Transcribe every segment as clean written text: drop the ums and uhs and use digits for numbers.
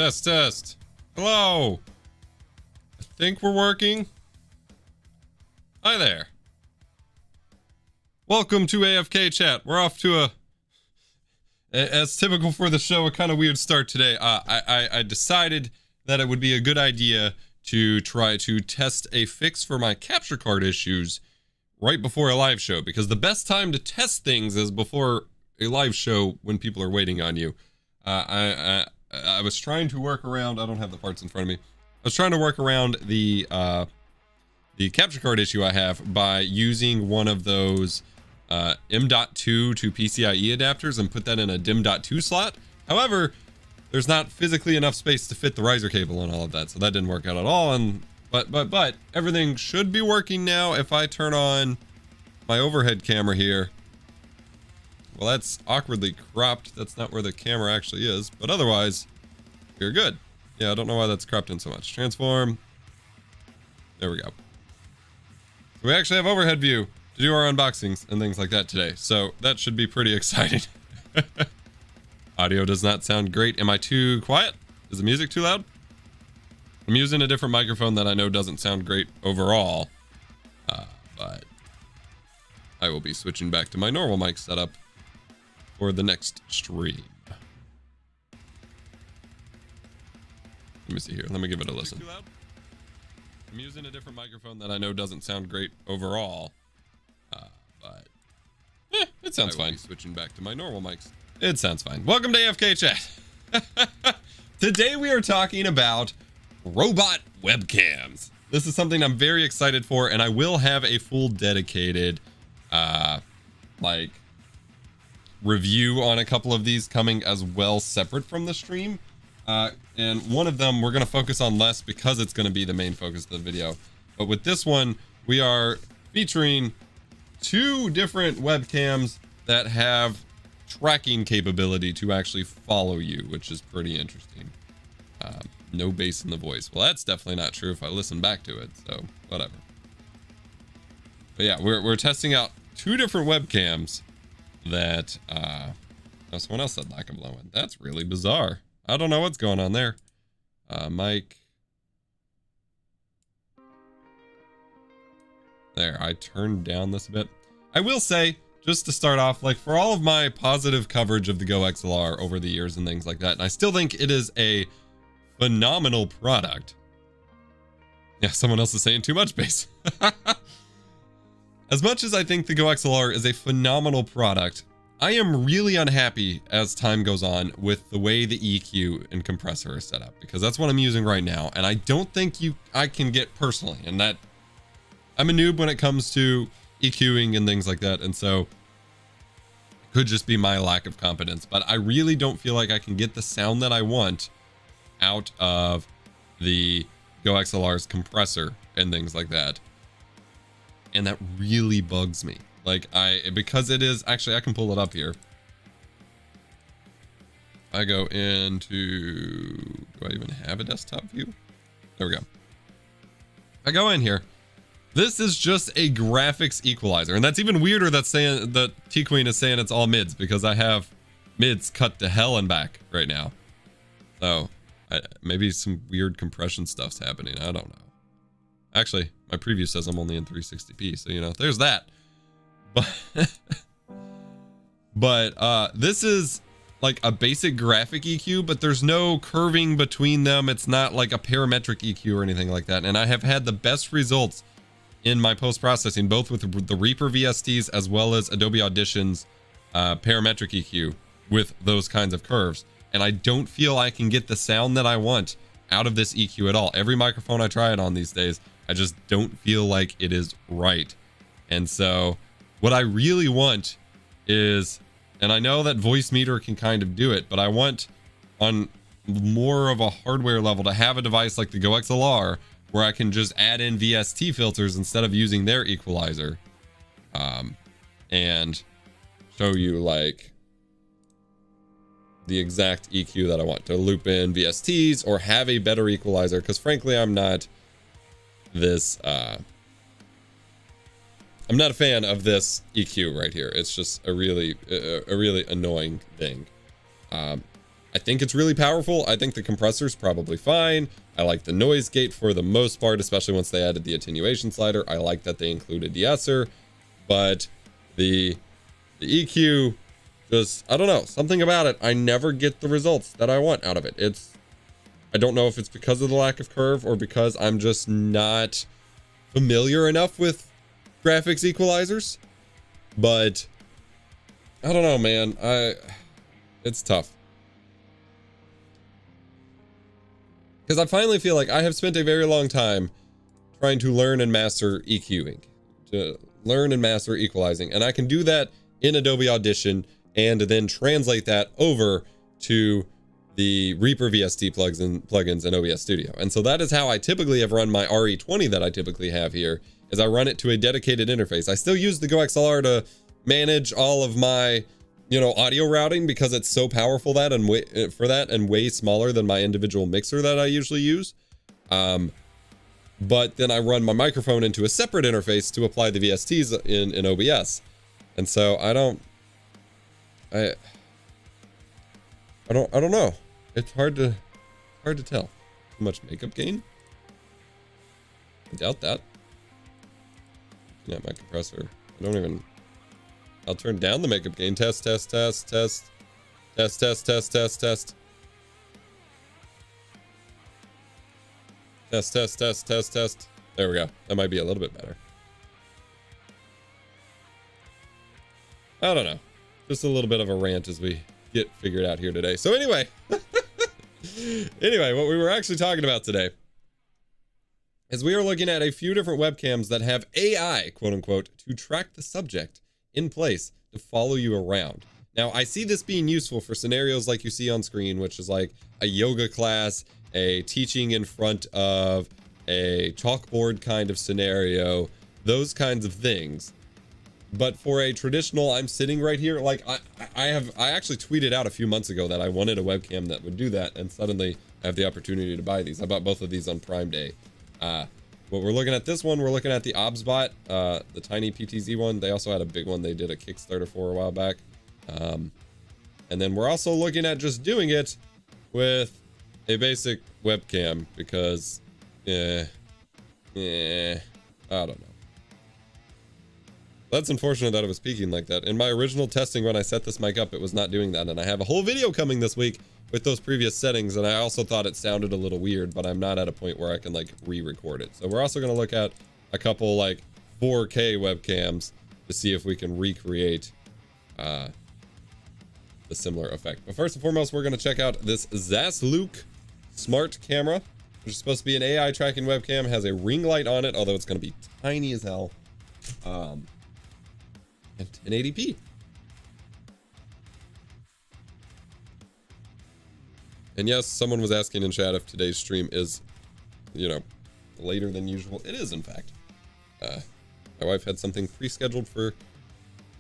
Test, test. Hello. I think we're working. Hi there. Welcome to AFK chat. We're off to as typical for the show, a kind of weird start today. I decided that it would be a good idea to try to test a fix for my capture card issues right before a live show, because the best time to test things is before a live show when people are waiting on you. I was trying to work around, I don't have the parts in front of me. I was trying to work around the capture card issue I have by using one of those M.2 to PCIe adapters and put that in a DIMM.2 slot. However, there's not physically enough space to fit the riser cable and all of that, so that didn't work out at all. And but everything should be working now if I turn on my overhead camera here. Well, that's awkwardly cropped. That's not where the camera actually is, but otherwise, you're good. Yeah, I don't know why that's cropped in so much. Transform. There we go. So we actually have overhead view to do our unboxings and things like that today, so that should be pretty exciting. Audio does not sound great. Am I too quiet? Is the music too loud? I'm using a different microphone that I know doesn't sound great overall, but I will be switching back to my normal mic setup for the next stream. Let me see here. Let me give it a listen. I'm using a different microphone that I know doesn't sound great overall, but it sounds fine. Switching back to my normal mics. It sounds fine. Welcome to AFK chat. Today we are talking about robot webcams. This is something I'm very excited for, and I will have a full dedicated like review on a couple of these coming as well, separate from the stream. And one of them we're going to focus on less because it's going to be the main focus of the video. But with this one, we are featuring two different webcams that have tracking capability to actually follow you, which is pretty interesting. No bass in the voice. Well, that's definitely not true if I listen back to it, so whatever. But yeah, we're testing out two different webcams that oh, someone else said lack of low end. That's really bizarre. I don't know what's going on there. Mike. There, I turned down this a bit. I will say, just to start off, like, for all of my positive coverage of the GoXLR over the years and things like that, and I still think it is a phenomenal product. Yeah, someone else is saying too much bass. As much as I think the GoXLR is a phenomenal product, I am really unhappy as time goes on with the way the EQ and compressor are set up, because that's what I'm using right now, and I don't think I can get personally, and that I'm a noob when it comes to EQing and things like that, and so it could just be my lack of competence, but I really don't feel like I can get the sound that I want out of the GoXLR's compressor and things like that, and that really bugs me. Like, because it is, actually, I can pull it up here. I go into, do I even have a desktop view? There we go. I go in here. This is just a graphics equalizer, and that's even weirder that saying that T-Queen is saying it's all mids, because I have mids cut to hell and back right now. So maybe some weird compression stuff's happening. I don't know. Actually, my preview says I'm only in 360p, so you know, there's that. But this is like a basic graphic EQ, but there's no curving between them. It's not like a parametric EQ or anything like that. And I have had the best results in my post-processing, both with the Reaper VSTs as well as Adobe Audition's parametric EQ with those kinds of curves. And I don't feel I can get the sound that I want out of this EQ at all. Every microphone I try it on these days, I just don't feel like it is right. And so what I really want is, and I know that Voice Meter can kind of do it, but I want on more of a hardware level to have a device like the GoXLR where I can just add in VST filters instead of using their equalizer, and show you like the exact EQ that I want to loop in VSTs or have a better equalizer, because frankly I'm not this I'm not a fan of this EQ right here. It's just a really annoying thing. I think it's really powerful. I think the compressor's probably fine. I like the noise gate for the most part, especially once they added the attenuation slider. I like that they included de-esser, but the EQ just, I don't know, something about it. I never get the results that I want out of it. I don't know if it's because of the lack of curve or because I'm just not familiar enough with graphics equalizers, but I don't know, man. It's tough. Because I finally feel like I have spent a very long time trying to learn and master EQing, to learn and master equalizing. And I can do that in Adobe Audition and then translate that over to the Reaper VST plugins in OBS Studio. And so that is how I typically have run my RE20 that I typically have here, is I run it to a dedicated interface. I still use the GoXLR to manage all of my, audio routing because it's so powerful and way smaller than my individual mixer that I usually use. But then I run my microphone into a separate interface to apply the VSTs in OBS. And so I don't know. It's hard to tell. Too much makeup gain? I doubt that. Yeah, my compressor. I'll turn down the makeup gain. Test. Test. There we go. That might be a little bit better. I don't know. Just a little bit of a rant as we get figured out here today. So anyway, what we were actually talking about today is we are looking at a few different webcams that have AI, quote unquote, to track the subject in place to follow you around. Now, I see this being useful for scenarios like you see on screen, which is like a yoga class, a teaching in front of a chalkboard kind of scenario, those kinds of things. But for a traditional, I'm sitting right here, like I actually tweeted out a few months ago that I wanted a webcam that would do that, and suddenly I have the opportunity to buy these. I bought both of these on Prime Day. But we're looking at this one. We're looking at the OBSBOT, the Tiny PTZ one. They also had a big one they did a Kickstarter for a while back. And then we're also looking at just doing it with a basic webcam because, I don't know. That's unfortunate that it was peaking like that. In my original testing when I set this mic up, it was not doing that. And I have a whole video coming this week with those previous settings, and I also thought it sounded a little weird, but I'm not at a point where I can like re-record it. So we're also going to look at a couple like 4K webcams to see if we can recreate the similar effect. But first and foremost, we're going to check out this ZasLuke smart camera, which is supposed to be an AI tracking webcam. It has a ring light on it, although it's going to be tiny as hell. And 1080p. And yes, someone was asking in chat if today's stream is, later than usual. It is, in fact. My wife had something pre-scheduled for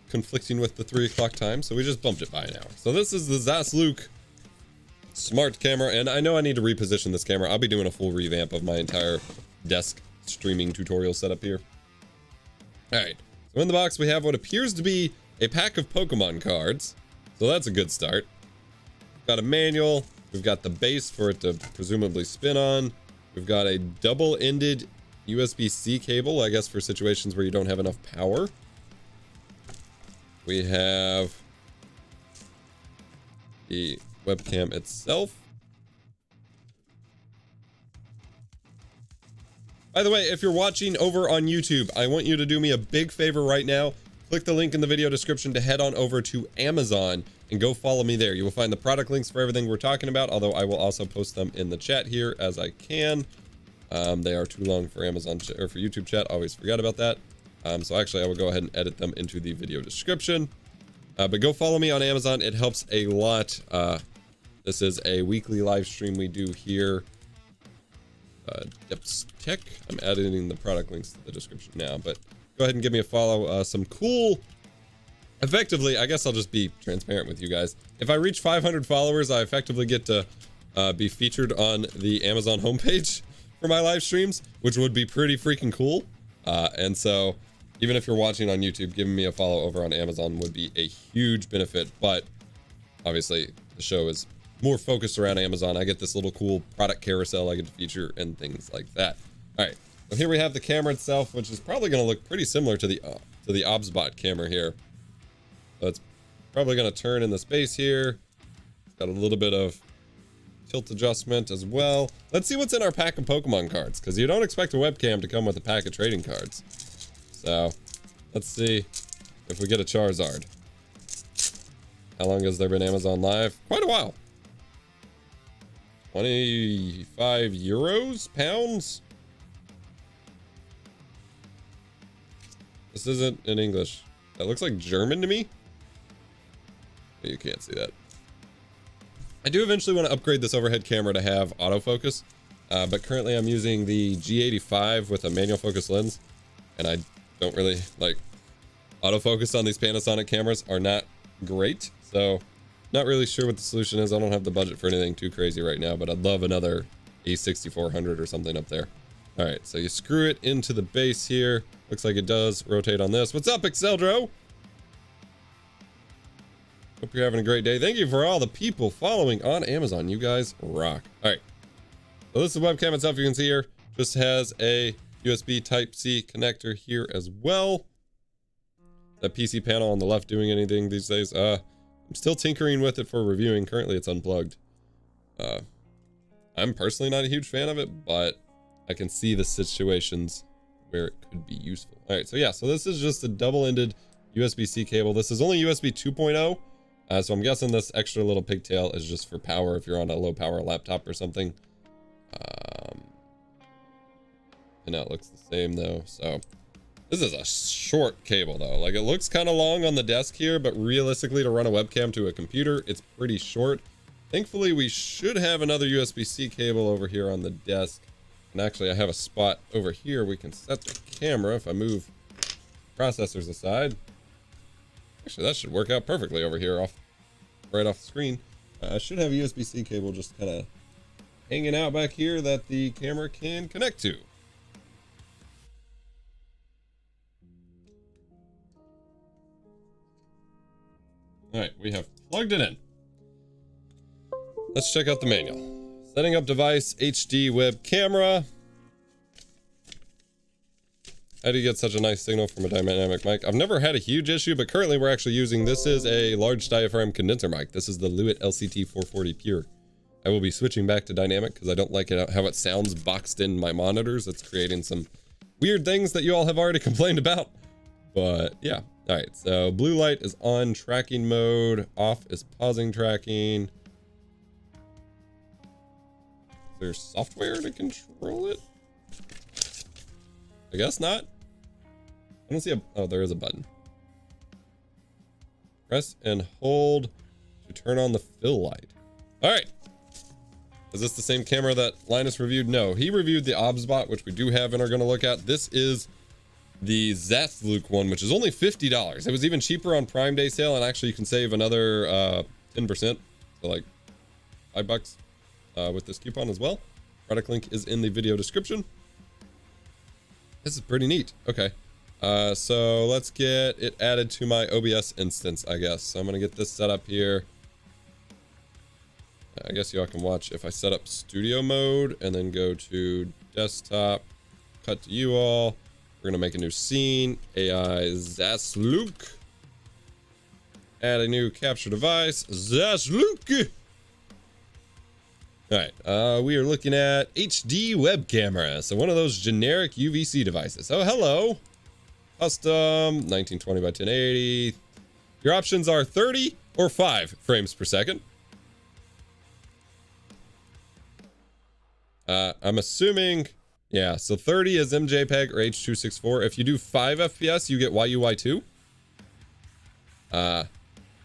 conflicting with the 3 o'clock time, so we just bumped it by an hour. So this is the ZasLuke smart camera, and I know I need to reposition this camera. I'll be doing a full revamp of my entire desk streaming tutorial setup here. Alright, so in the box we have what appears to be a pack of Pokemon cards, so that's a good start. We've got a manual. We've got the base for it to presumably spin on. We've got a double-ended USB-C cable, I guess for situations where you don't have enough power. We have the webcam itself. By the way, if you're watching over on YouTube, I want you to do me a big favor right now. Click the link in the video description to head on over to Amazon and go follow me there. You will find the product links for everything we're talking about, although I will also post them in the chat here as I can. They are too long for Amazon or for YouTube chat. I always forget about that. So actually I will go ahead and edit them into the video description. But go follow me on Amazon. It helps a lot. This is a weekly live stream we do here. Depstech. I'm adding the product links to the description now, but go ahead and give me a follow. Some cool, effectively, I guess I'll just be transparent with you guys. If I reach 500 followers, I effectively get to be featured on the Amazon homepage for my live streams, which would be pretty freaking cool. And so even if you're watching on YouTube, giving me a follow over on Amazon would be a huge benefit. But obviously the show is more focused around Amazon. I get this little cool product carousel I get to feature and things like that. All right, so here we have the camera itself, which is probably going to look pretty similar to the OBSBOT camera here. So it's probably going to turn in the space here. It's got a little bit of tilt adjustment as well. Let's see what's in our pack of Pokemon cards, because you don't expect a webcam to come with a pack of trading cards. So let's see if we get a Charizard. How long has there been Amazon Live? Quite a while. 25 euros? Pounds? This isn't in English. That looks like German to me. You can't see that. I do eventually want to upgrade this overhead camera to have autofocus, but currently I'm using the G85 with a manual focus lens, and I don't really like autofocus on these Panasonic cameras are not great, so not really sure what the solution is. I don't have the budget for anything too crazy right now, but I'd love another A6400 or something up there. All right, so you screw it into the base here. Looks like it does rotate on this. What's up, Exceldro? Hope you're having a great day. Thank you for all the people following on Amazon. You guys rock. All right. So this is the webcam itself. You can see here just has a USB Type-C connector here as well. That PC panel on the left doing anything these days? I'm still tinkering with it for reviewing. Currently it's unplugged. I'm personally not a huge fan of it, but I can see the situations where it could be useful. All right, so yeah, so this is just a double-ended USB-C cable. This is only USB 2.0. So I'm guessing this extra little pigtail is just for power if you're on a low power laptop or something. And now it looks the same though. So this is a short cable though. Like it looks kind of long on the desk here, but realistically to run a webcam to a computer, it's pretty short. Thankfully, we should have another USB-C cable over here on the desk. And actually I have a spot over here we can set the camera if I move processors aside. Actually, that should work out perfectly over here right off the screen. I should have a USB-C cable just kind of hanging out back here that the camera can connect to. All right, we have plugged it in. Let's check out the manual. Setting up device, HD web camera. How do you get such a nice signal from a dynamic mic? I've never had a huge issue, but currently we're actually using, this is a large diaphragm condenser mic. This is the Lewitt LCT 440 Pure. I will be switching back to dynamic because I don't like it how it sounds boxed in my monitors. It's creating some weird things that you all have already complained about. But yeah, all right, so blue light is on tracking mode, off is pausing tracking. Is there software to control it? I guess not. I don't see a, oh, there is a button. Press and hold to turn on the fill light. All right. Is this the same camera that Linus reviewed? No, he reviewed the OBSBOT, which we do have and are going to look at. This is the ZasLuke one, which is only $50. It was even cheaper on Prime Day sale, and actually you can save another 10%, so like $5 with this coupon as well. Product link is in the video description. This is pretty neat. Okay. So let's get it added to my OBS instance, I guess. So I'm going to get this set up here. I guess y'all can watch if I set up studio mode and then go to desktop, cut to you all. We're going to make a new scene. AI ZasLuke. Add a new capture device. ZasLuke. All right, we are looking at HD web camera. So one of those generic UVC devices. Oh, hello. Custom, 1920 by 1080. Your options are 30 or 5 frames per second. I'm assuming, yeah, so 30 is MJPEG or H.264. If you do 5 FPS, you get YUI2.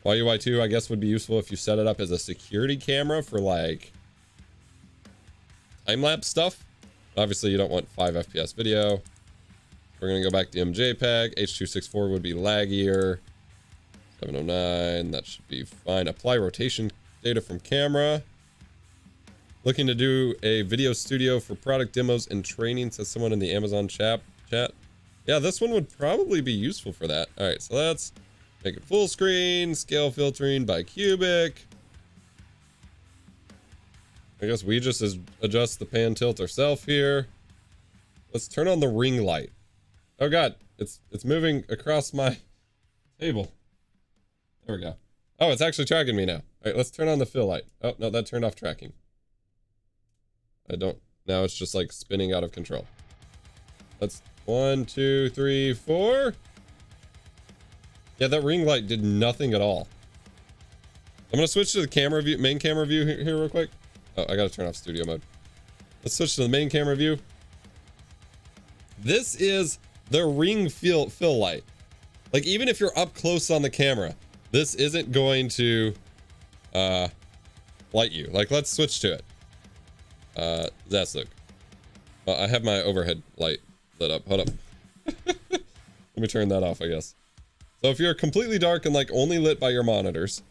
YUI2, I guess, would be useful if you set it up as a security camera for like time-lapse stuff. Obviously, you don't want 5 FPS video. We're going to go back to MJPEG. H.264 would be laggier. 709, that should be fine. Apply rotation data from camera. Looking to do a video studio for product demos and training, says someone in the Amazon chat. Yeah, this one would probably be useful for that. All right, so let's make it full screen, scale filtering by cubic. I guess we just adjust the pan tilt ourselves here. Let's turn on the ring light. Oh god, it's moving across my table. There we go. Oh, it's actually tracking me now. All right, let's turn on the fill light. Oh, no, that turned off tracking. Now it's just like spinning out of control. That's 1, 2, 3, 4. Yeah, that ring light did nothing at all. I'm gonna switch to the camera view, main camera view here real quick. Oh, I gotta turn off studio mode. Let's switch to the main camera view. This is the ring fill light. Like, even if you're up close on the camera, this isn't going to light you. Like, let's switch to it. ZasLuke. I have my overhead light lit up. Hold up. Let me turn that off, I guess. So if you're completely dark and like only lit by your monitors,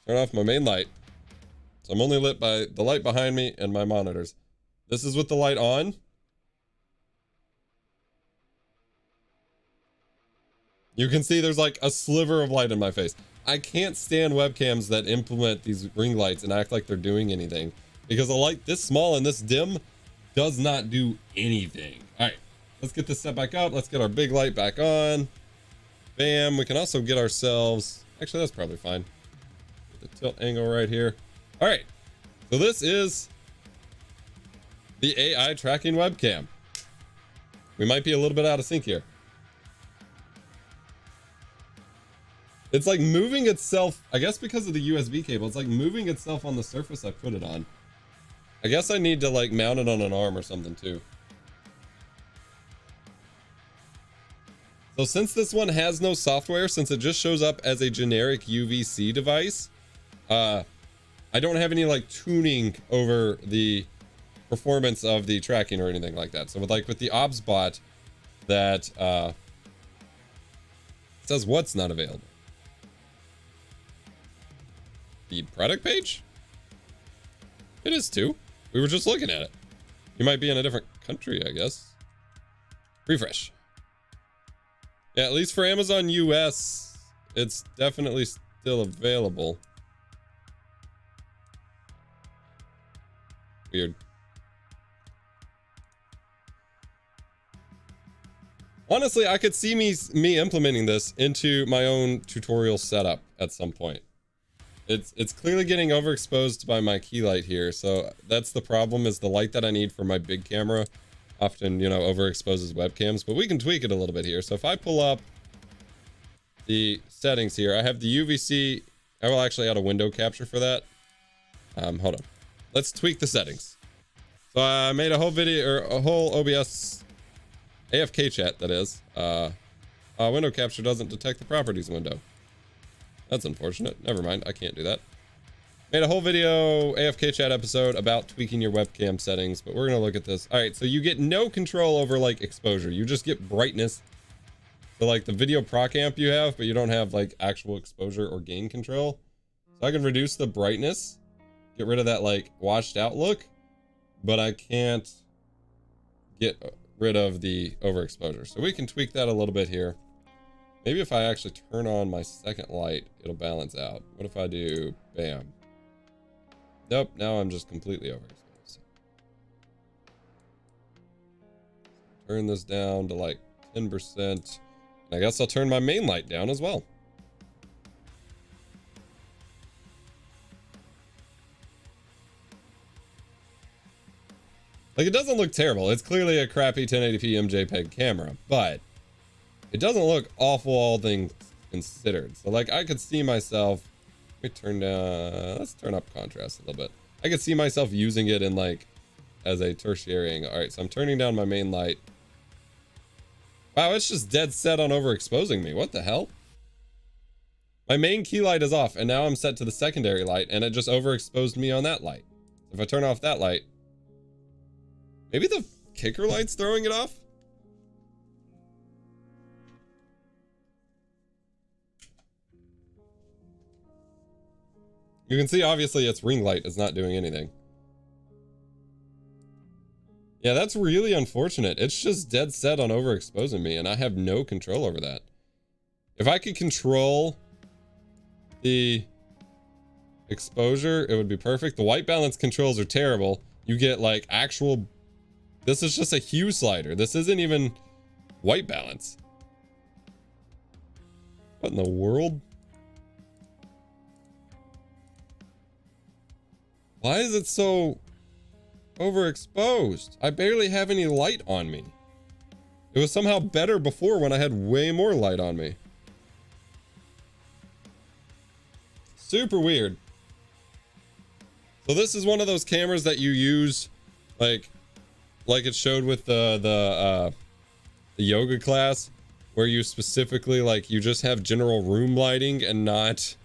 turn off my main light. So I'm only lit by the light behind me and my monitors. This is with the light on. You can see there's like a sliver of light in my face. I can't stand webcams that implement these ring lights and act like they're doing anything, because a light this small and this dim does not do anything. All right, let's get this set back up. Let's get our big light back on. Bam. We can also get ourselves, actually that's probably fine. Get the tilt angle right here. All right, so this is the AI tracking webcam. We might be a little bit out of sync here. It's like moving itself, I guess because of the USB cable, it's like moving itself on the surface I put it on. I guess I need to like mount it on an arm or something too. So since this one has no software, since it just shows up as a generic UVC device, I don't have any like tuning over the performance of the tracking or anything like that. So with the OBSBOT that says what's not available. The product page? It is too. We were just looking at it. You might be in a different country, I guess. Refresh. Yeah, at least for Amazon US, it's definitely still available. Weird. Honestly, I could see me implementing this into my own tutorial setup at some point. It's clearly getting overexposed by my key light here, so that's the problem, is the light that I need for my big camera often, you know, overexposes webcams, but we can tweak it a little bit here. So if I pull up the settings here, I have the UVC. I will actually add a window capture for that. Hold on. Let's tweak the settings. So I made a whole video, or a whole OBS AFK chat, that is. Window capture doesn't detect the properties window. That's unfortunate. Never mind. I can't do that. Made a whole video AFK chat episode about tweaking your webcam settings, but we're going to look at this. All right. So you get no control over like exposure. You just get brightness. So like the video proc amp you have, but you don't have like actual exposure or gain control. So I can reduce the brightness, get rid of that like washed out look, but I can't get rid of the overexposure. So we can tweak that a little bit here. Maybe if I actually turn on my second light, it'll balance out. What if I do bam? Nope, now I'm just completely overexposed. Turn this down to like 10%. I guess I'll turn my main light down as well. Like, it doesn't look terrible. It's clearly a crappy 1080p MJPEG camera, but it doesn't look awful, all things considered. So like I could see myself, let me turn down, let's turn up contrast a little bit. I could see myself using it in like as a tertiary angle. All right, so I'm turning down my main light. Wow, it's just dead set on overexposing me. What the hell? My main key light is off, and now I'm set to the secondary light, and it just overexposed me on that light. If I turn off that light, maybe the kicker light's throwing it off? You can see obviously its ring light is not doing anything. Yeah, that's really unfortunate. It's just dead set on overexposing me, and I have no control over that. If I could control the exposure, it would be perfect. The white balance controls are terrible. You get like actual, this is just a hue slider. This isn't even white balance. What in the world? Why is it so overexposed? I barely have any light on me. It was somehow better before when I had way more light on me. Super weird. So this is one of those cameras that you use like it showed with the yoga class, where you specifically like you just have general room lighting and not,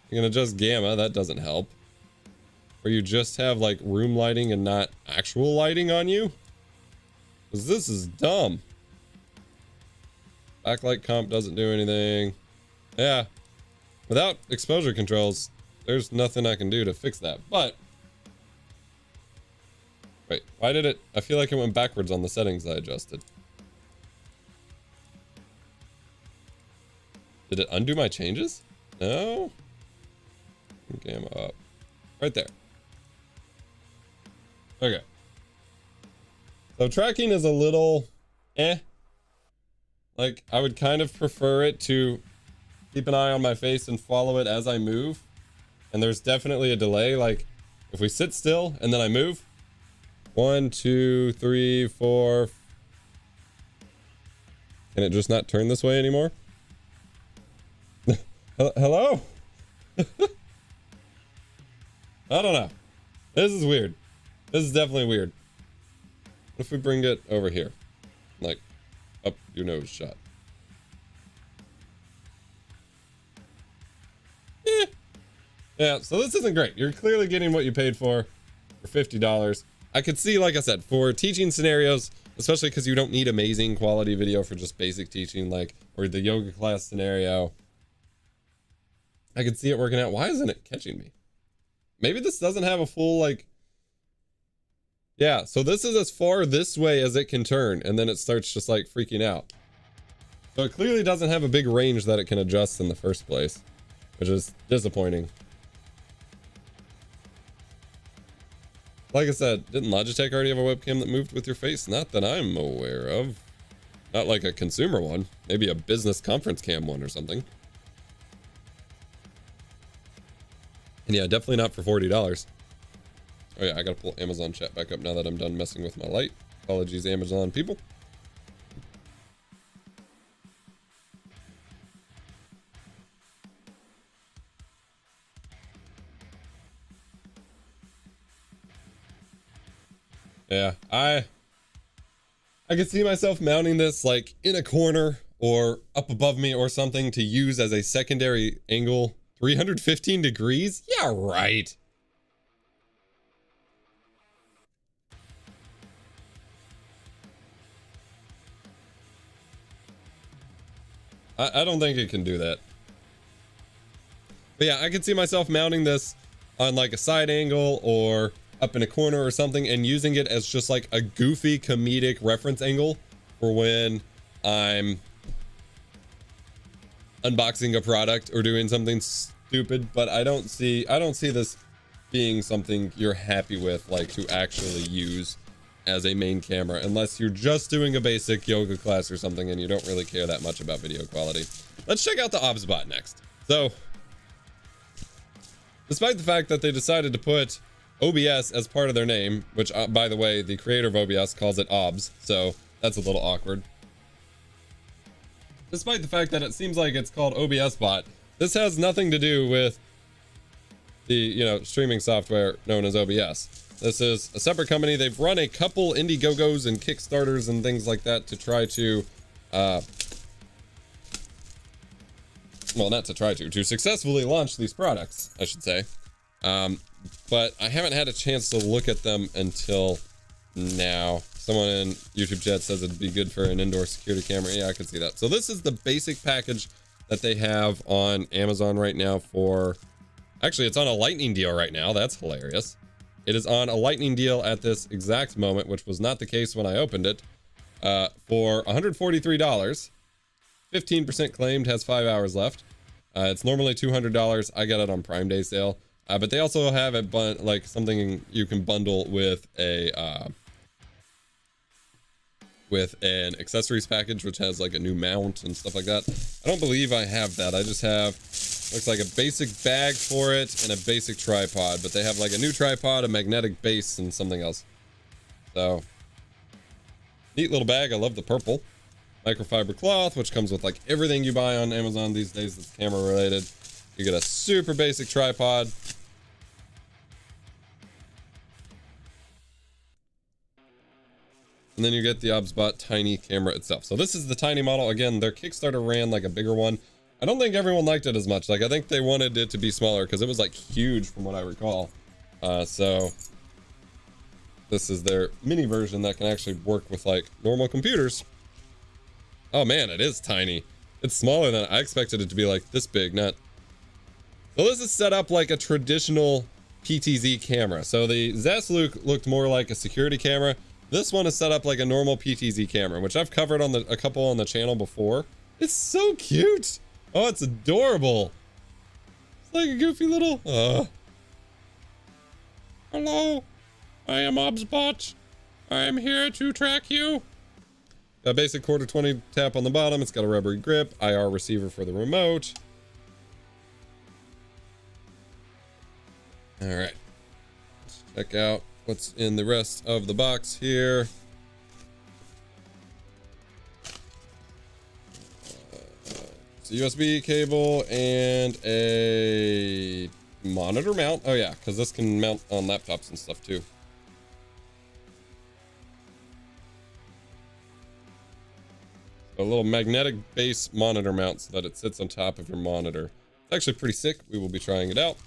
you can adjust gamma, that doesn't help. Where you just have like room lighting and not actual lighting on you. Because this is dumb. Backlight comp doesn't do anything. Yeah. Without exposure controls, there's nothing I can do to fix that. But wait, why did it? I feel like it went backwards on the settings I adjusted. Did it undo my changes? No. Gamma up. Right there. Okay. So tracking is a little like I would kind of prefer it to keep an eye on my face and follow it as I move. And there's definitely a delay. Like if we sit still and then I move, 1, 2, 3, 4. Can it just not turn this way anymore? Hello? I don't know. This is weird. This is definitely weird. What if we bring it over here? Like, up your nose shot. Yeah, so this isn't great. You're clearly getting what you paid for $50. I could see, like I said, for teaching scenarios, especially because you don't need amazing quality video for just basic teaching, like, or the yoga class scenario. I could see it working out. Why isn't it catching me? Maybe this doesn't have a full, like... Yeah, so this is as far this way as it can turn, and then it starts just, like, freaking out. So it clearly doesn't have a big range that it can adjust in the first place, which is disappointing. Like I said, didn't Logitech already have a webcam that moved with your face? Not that I'm aware of. Not like a consumer one. Maybe a business conference cam one or something. And yeah, definitely not for $40. Oh yeah, I gotta pull Amazon chat back up now that I'm done messing with my light. Apologies, Amazon people. Yeah, I could see myself mounting this like in a corner or up above me or something to use as a secondary angle. 315 degrees? Yeah, right. I don't think it can do that. But yeah, I could see myself mounting this on like a side angle or up in a corner or something and using it as just like a goofy comedic reference angle for when I'm unboxing a product or doing something stupid. But I don't see this being something you're happy with, like to actually use as a main camera, unless you're just doing a basic yoga class or something and you don't really care that much about video quality. Let's check out the OBSBOT next. So despite the fact that they decided to put OBS as part of their name, which by the way, the creator of OBS calls it OBS, so that's a little awkward. Despite the fact that it seems like it's called OBSBOT, this has nothing to do with the, you know, streaming software known as OBS. This is a separate company. They've run a couple Indiegogos and Kickstarters and things like that to try to, well, not to try to successfully launch these products, I should say. But I haven't had a chance to look at them until now. Someone in YouTube chat says it'd be good for an indoor security camera. Yeah, I can see that. So this is the basic package that they have on Amazon right now for, actually it's on a lightning deal right now. That's hilarious. It is on a lightning deal at this exact moment, which was not the case when I opened it, for $143. 15% claimed, has 5 hours left. It's normally $200. I got it on Prime Day sale. But they also have a like something you can bundle with a with an accessories package, which has like a new mount and stuff like that. I don't believe I have that. I just have, looks like a basic bag for it and a basic tripod, but they have like a new tripod, a magnetic base, and something else. So, neat little bag. I love the purple. Microfiber cloth, which comes with like everything you buy on Amazon these days that's camera related. You get a super basic tripod. And then you get the OBSBOT Tiny camera itself. So this is the Tiny model. Again, their Kickstarter ran like a bigger one. I don't think everyone liked it as much. Like, I think they wanted it to be smaller because it was like huge from what I recall. So this is their mini version that can actually work with like normal computers. Oh man, it is tiny. It's smaller than I expected it to be, like this big, not. So this is set up like a traditional PTZ camera. So the ZasLuke looked more like a security camera. This one is set up like a normal PTZ camera, which I've covered on a couple on the channel before. It's so cute. Oh, it's adorable. It's like a goofy little, hello, I am OBSBOT. I am here to track you. Got a basic quarter 20 tap on the bottom. It's got a rubbery grip, IR receiver for the remote. All right, let's check out what's in the rest of the box here. It's a USB cable and a monitor mount. Oh yeah, because this can mount on laptops and stuff too. A little magnetic base monitor mount so that it sits on top of your monitor. It's actually pretty sick. We will be trying it out.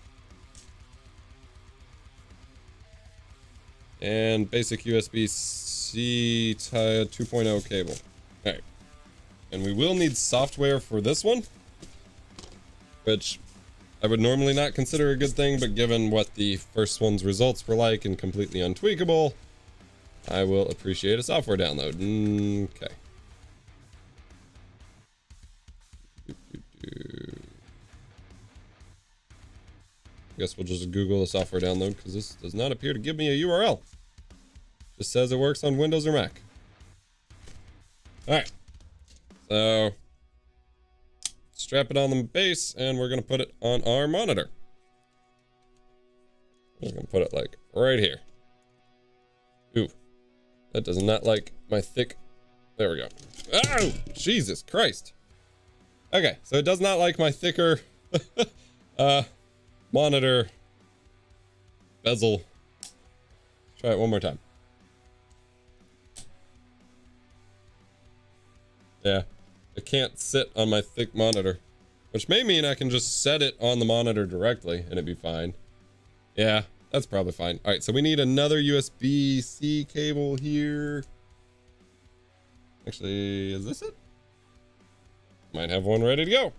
And basic USB-C 2.0 cable. All right. And we will need software for this one, which I would normally not consider a good thing, but given what the first one's results were like and completely untweakable, I will appreciate a software download. Okay. I guess we'll just Google the software download because this does not appear to give me a URL. Just says it works on Windows or Mac. All right, so strap it on the base and we're gonna put it on our monitor. I'm just gonna put it like right here. Ooh, that does not like my thick. There we go. Oh, Jesus Christ. Okay, so it does not like my thicker monitor bezel. Try it one more time. Yeah, it can't sit on my thick monitor, which may mean I can just set it on the monitor directly and it'd be fine. Yeah, that's probably fine. All right, so we need another USB-C cable here. Actually, is this it? Might have one ready to go.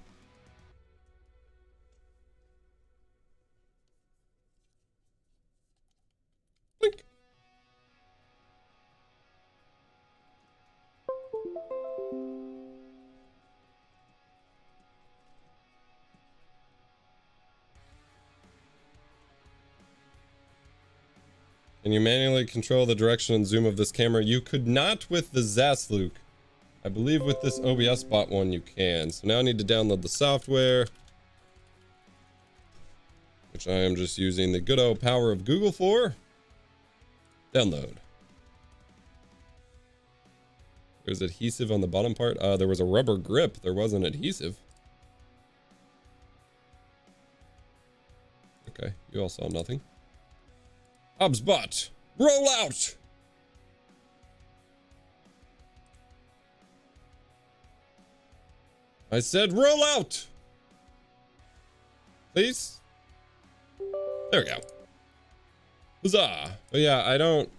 Blink. Can you manually control the direction and zoom of this camera? You could not with the ZasLuke. I believe with this OBSBOT one you can. So now I need to download the software, which I am just using the good old power of Google for. Download. There's adhesive on the bottom part. There was a rubber grip. There was an adhesive. Okay, you all saw nothing. OBSBOT, roll out! I said roll out! Please? There we go. Huzzah! But yeah, I don't...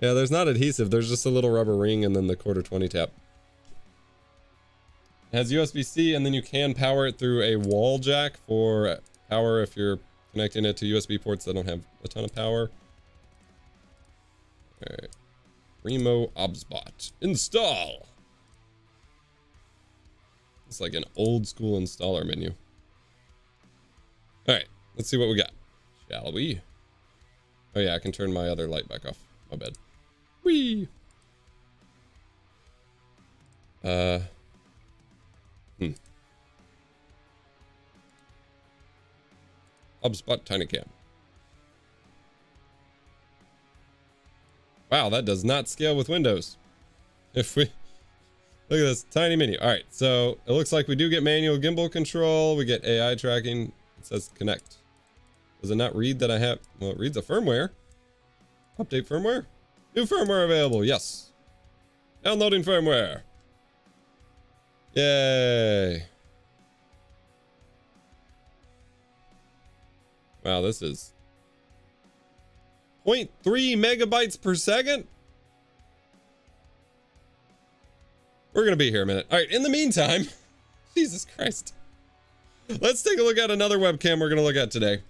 Yeah, there's not adhesive. There's just a little rubber ring and then the quarter 20 tap. It has USB-C and then you can power it through a wall jack for power if you're connecting it to USB ports that don't have a ton of power. All right. Remo OBSBOT. Install. It's like an old school installer menu. All right, let's see what we got. Shall we? Oh yeah, I can turn my other light back off. My bad. Whee! OBSBOT Tiny Cam. Wow, that does not scale with Windows. If we look at this tiny menu. All right, so it looks like we do get manual gimbal control. We get AI tracking. It says connect. Does it not read that I have? Well, it reads a firmware. Update firmware. New firmware available. Yes. Downloading firmware. Yay. Wow, this is 0.3 megabytes per second. We're going to be here a minute. All right, in the meantime, Jesus Christ. Let's take a look at another webcam we're going to look at today,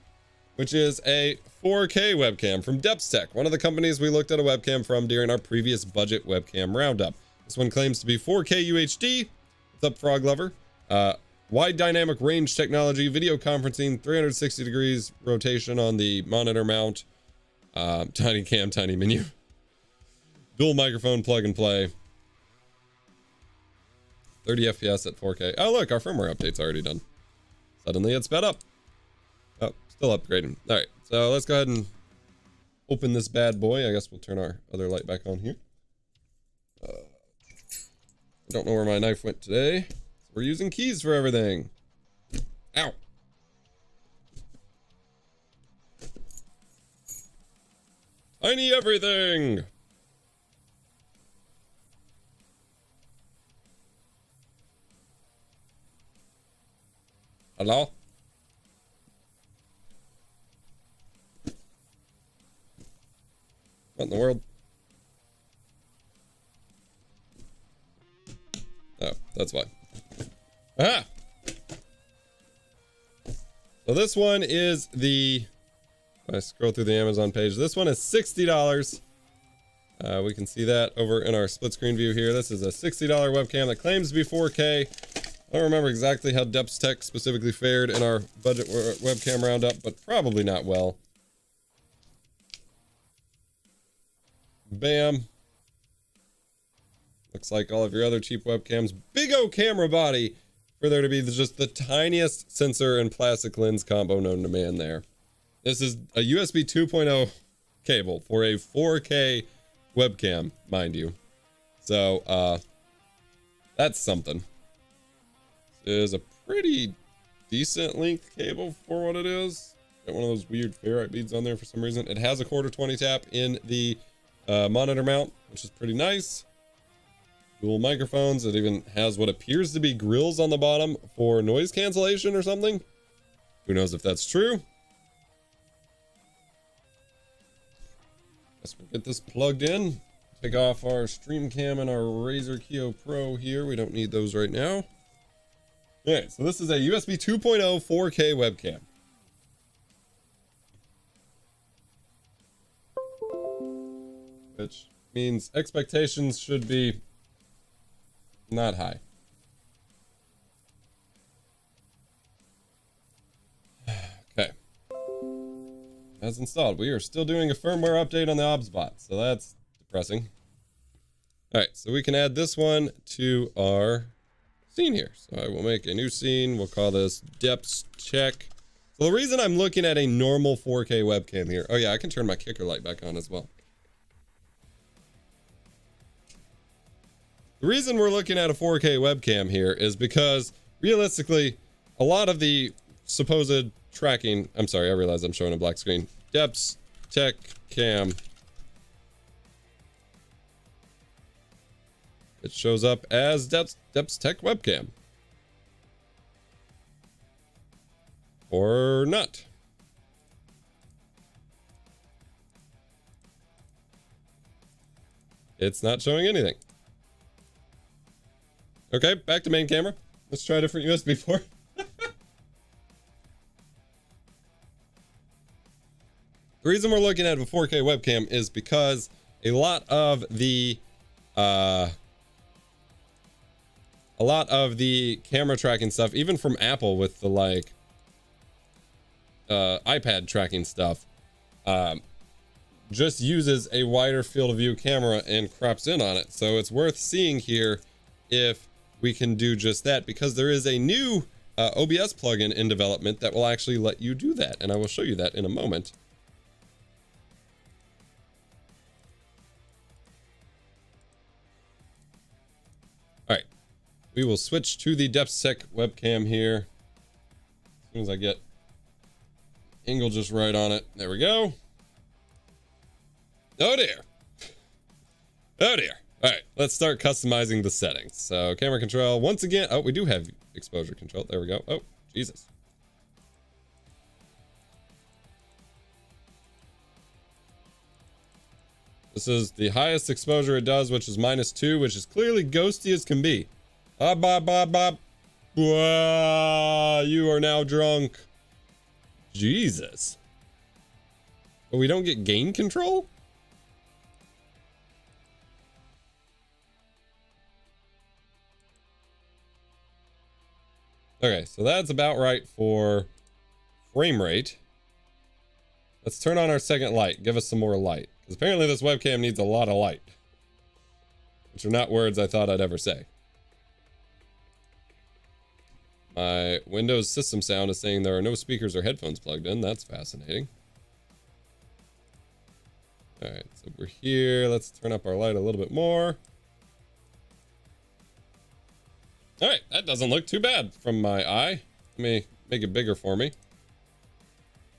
which is a 4K webcam from Depstech, one of the companies we looked at a webcam from during our previous budget webcam roundup. This one claims to be 4K UHD. What's up, Frog Lover? Wide dynamic range technology, video conferencing, 360 degrees rotation on the monitor mount, tiny cam, tiny menu, dual microphone, plug and play, 30 FPS at 4K. Oh, look, our firmware update's already done. Suddenly it's sped up. Oh, still upgrading. All right, so let's go ahead and open this bad boy. I guess we'll turn our other light back on here. I don't know where my knife went today. We're using keys for everything. Ow. Tiny everything. Hello? What in the world? Oh, that's why. Aha! So this one is the, if I scroll through the Amazon page, this one is $60. We can see that over in our split screen view here. This is a $60 webcam that claims to be 4K. I don't remember exactly how Depstech specifically fared in our budget webcam roundup, but probably not well. Bam. Looks like all of your other cheap webcams. Big O camera body for there to be just the tiniest sensor and plastic lens combo known to man there. This is a USB 2.0 cable for a 4K webcam, mind you. So, that's something. This is a pretty decent length cable for what it is. Got one of those weird ferrite beads on there for some reason. It has a quarter 20 tap in the monitor mount, which is pretty nice. Dual microphones. It even has what appears to be grills on the bottom for noise cancellation or something. Who knows if that's true? Guess we'll get this plugged in. Take off our stream cam and our Razer Kio Pro here. We don't need those right now. Alright, so this is a USB 2.0 4K webcam. Which means expectations should be not high. Okay. As installed, we are still doing a firmware update on the OBSBOT, so that's depressing. Alright, so we can add this one to our scene here. So I will make a new scene. We'll call this Depstech. So the reason I'm looking at a normal 4K webcam here. Oh yeah, I can turn my kicker light back on as well. The reason we're looking at a 4K webcam here is because realistically, a lot of the supposed tracking, I'm sorry, I realize I'm showing a black screen. Depstech cam. It shows up as Depstech webcam. Or not. It's not showing anything. Okay, back to main camera. Let's try a different USB port. The reason we're looking at a 4K webcam is because a lot of the a lot of the camera tracking stuff, even from Apple with the like iPad tracking stuff, just uses a wider field of view camera and crops in on it. So it's worth seeing here if we can do just that, because there is a new OBS plugin in development that will actually let you do that, and I will show you that in a moment. All right, we will switch to the Depstech webcam here as soon as I get angle just right on it. There we go. Oh dear. Oh dear. All right, let's start customizing the settings. So camera control, once again, oh, we do have exposure control. There we go. Oh, Jesus. This is the highest exposure it does, which is -2, which is clearly ghosty as can be. Ah, bop, bop, bop. Wow, you are now drunk. Jesus. But we don't get gain control? Okay, so that's about right for frame rate. Let's turn on our second light. Give us some more light. Because apparently this webcam needs a lot of light. Which are not words I thought I'd ever say. My Windows system sound is saying there are no speakers or headphones plugged in. That's fascinating. Alright, so we're here. Let's turn up our light a little bit more. Alright, that doesn't look too bad from my eye. Let me make it bigger for me.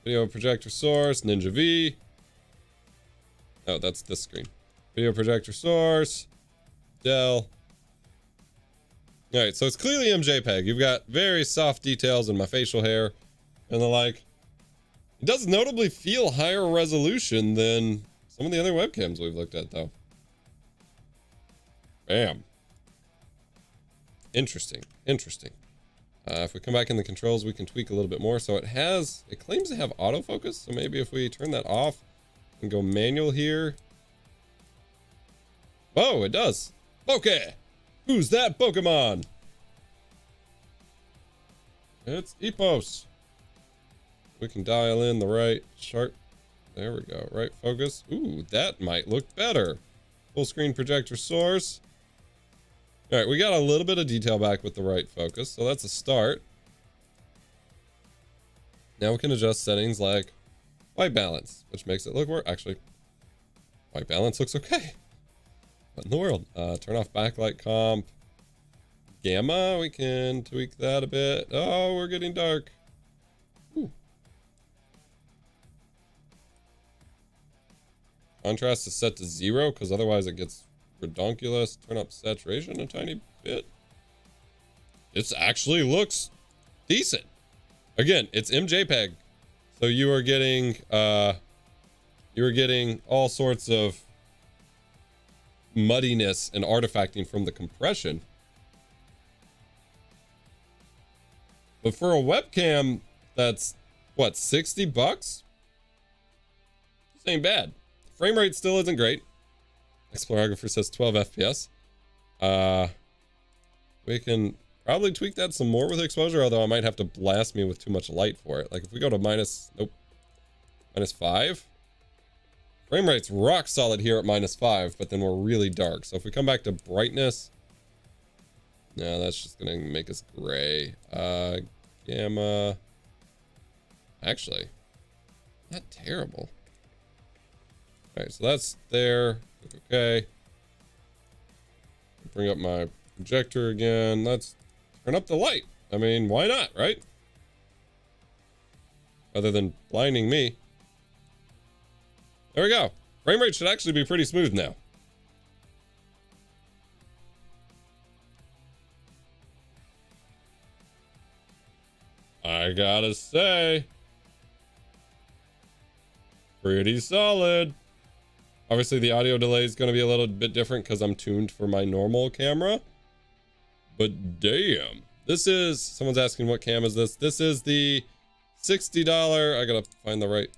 Video projector source, Ninja V. Oh, that's this screen. Video projector source, Dell. Alright, so it's clearly MJPEG. You've got very soft details in my facial hair and the like. It does notably feel higher resolution than some of the other webcams we've looked at, though. Bam. Interesting. Interesting. If we come back in the controls, we can tweak a little bit more. So it claims to have autofocus. So maybe if we turn that off and go manual here. Oh, it does. Okay. Who's that Pokemon? It's Epos. We can dial in the right sharp. There we go. Right focus. Ooh, that might look better. Full screen projector source. All right, we got a little bit of detail back with the right focus, so that's a start. Now we can adjust settings like white balance, which makes it look worse. Actually, white balance looks okay. What in the world? Turn off backlight comp. Gamma, we can tweak that a bit. Oh, we're getting dark. Ooh. Contrast is set to 0, because otherwise it gets redonkulous. Turn up saturation a tiny bit. It actually looks decent. Again, it's MJPEG, so you are getting all sorts of muddiness and artifacting from the compression. But for a webcam that's what, 60 bucks? This ain't bad. Frame rate still isn't great. Explorographer says 12 FPS. We can probably tweak that some more with exposure, although I might have to blast me with too much light for it. Like if we go to -5. Frame rate's rock solid here at -5, but then we're really dark. So if we come back to brightness, no, that's just gonna make us gray. Gamma. Actually, not terrible. All right, so that's there. Okay. Bring up my projector again. Let's turn up the light. I mean, why not, right? Other than blinding me. There we go. Frame rate should actually be pretty smooth now. I gotta say, pretty solid. Obviously the audio delay is going to be a little bit different because I'm tuned for my normal camera, but damn, this is, someone's asking what cam is this. This is the $60, I gotta find the right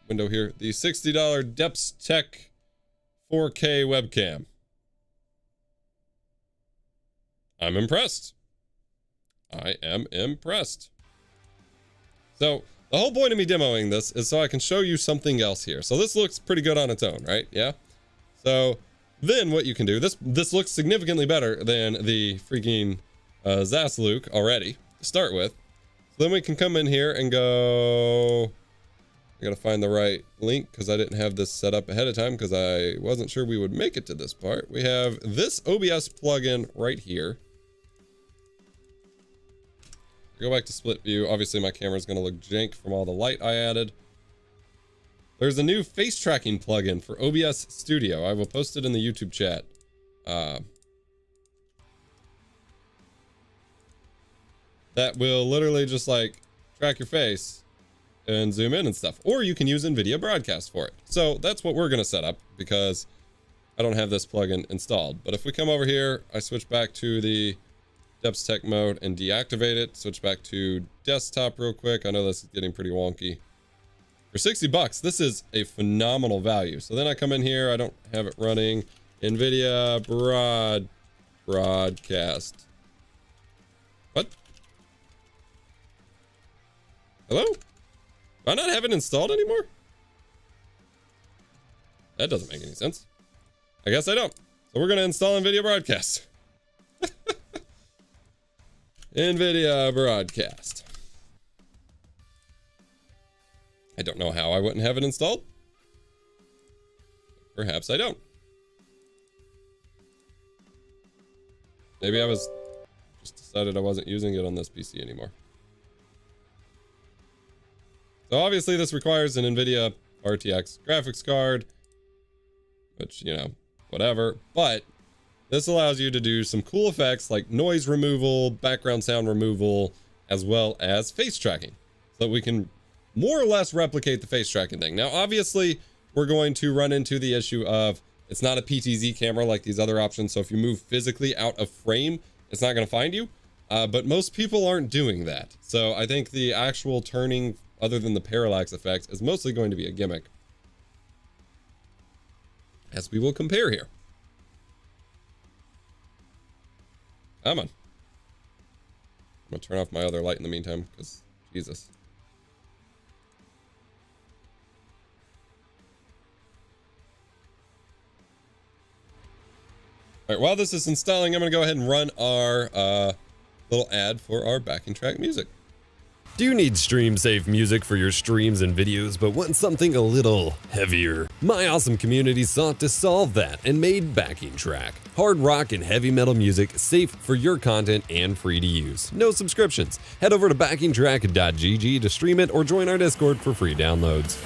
window here, the $60 Depstech 4K webcam. I'm impressed. I am impressed. So the whole point of me demoing this is so I can show you something else here. So this looks pretty good on its own, right? Yeah. So then what you can do, this looks significantly better than the freaking ZasLuke already to start with. So then we can come in here and go, I gotta find the right link because I didn't have this set up ahead of time because I wasn't sure we would make it to this part. We have this OBS plugin right here. Go back to split view. Obviously my camera is going to look jank from all the light I added. There's a new face tracking plugin for OBS Studio. I will post it in the YouTube chat. That will literally just like track your face and zoom in and stuff. Or you can use Nvidia Broadcast for it. So that's what we're going to set up because I don't have this plugin installed. But if we come over here, I switch back to the Depstech mode and deactivate it. Switch back to desktop real quick. I know this is getting pretty wonky. For 60 bucks, this is a phenomenal value. So then I come in here. I don't have it running. Nvidia Broadcast. What? Hello? Do I not have it installed anymore? That doesn't make any sense. I guess I don't. So we're going to install Nvidia Broadcast. Nvidia Broadcast. I don't know how I wouldn't have it installed. Perhaps I don't. Maybe I was just decided I wasn't using it on this PC anymore. So obviously this requires an Nvidia RTX graphics card, which, you know, whatever, but this allows you to do some cool effects like noise removal, background sound removal, as well as face tracking. So that we can more or less replicate the face tracking thing. Now, obviously, we're going to run into the issue of it's not a PTZ camera like these other options. So if you move physically out of frame, it's not going to find you. But most people aren't doing that. So I think the actual turning, other than the parallax effect, is mostly going to be a gimmick. As we will compare here. Come on. I'm gonna turn off my other light in the meantime, because Jesus. All right, while this is installing, I'm gonna go ahead and run our little ad for our backing track music. Do you need stream-safe music for your streams and videos, but want something a little heavier? My awesome community sought to solve that and made Backing Track. Hard rock and heavy metal music, safe for your content and free to use. No subscriptions. Head over to backingtrack.gg to stream it or join our Discord for free downloads.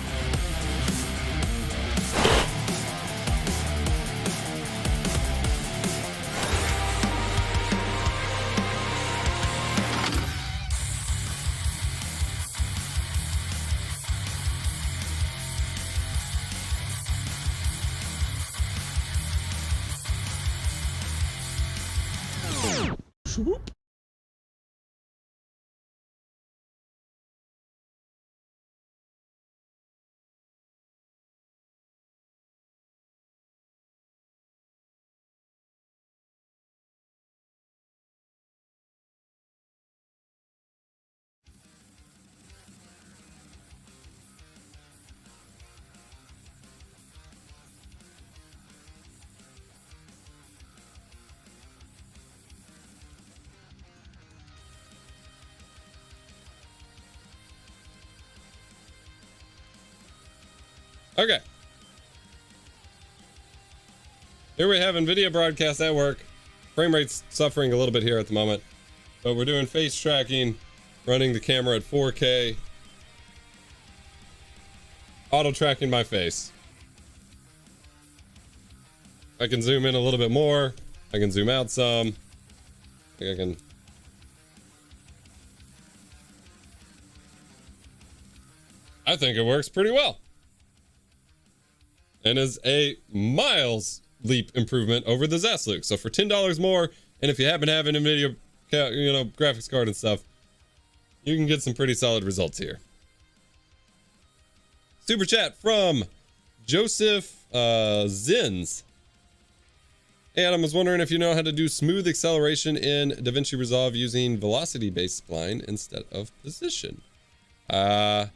Okay. Here we have Nvidia Broadcast at work. Frame rate's suffering a little bit here at the moment, but we're doing face tracking, running the camera at 4K, auto tracking my face. I can zoom in a little bit more. I can zoom out some. I think I can. I think it works pretty well. And is a miles leap improvement over the ZasLuke. So for $10 more, and if you happen to have an Nvidia, graphics card and stuff, you can get some pretty solid results here. Super chat from Joseph Zins. And I was wondering if you know how to do smooth acceleration in DaVinci Resolve using velocity-based spline instead of position. I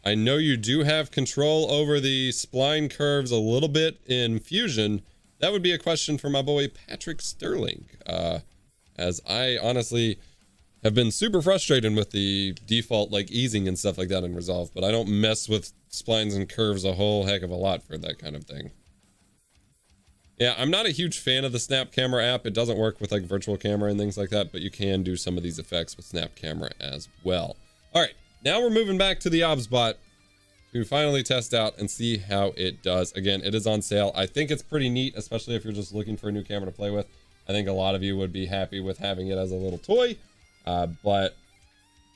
know you do have control over the spline curves a little bit in Fusion. That would be a question for my boy Patrick Sterling, as I honestly have been super frustrated with the default like easing and stuff like that in Resolve, but I don't mess with splines and curves a whole heck of a lot for that kind of thing. Yeah, I'm not a huge fan of the Snap Camera app. It doesn't work with like virtual camera and things like that, but you can do some of these effects with Snap Camera as well. All right, now we're moving back to the OBSBOT to finally test out and see how it does. Again, it is on sale. I think it's pretty neat, especially if you're just looking for a new camera to play with. I think a lot of you would be happy with having it as a little toy. But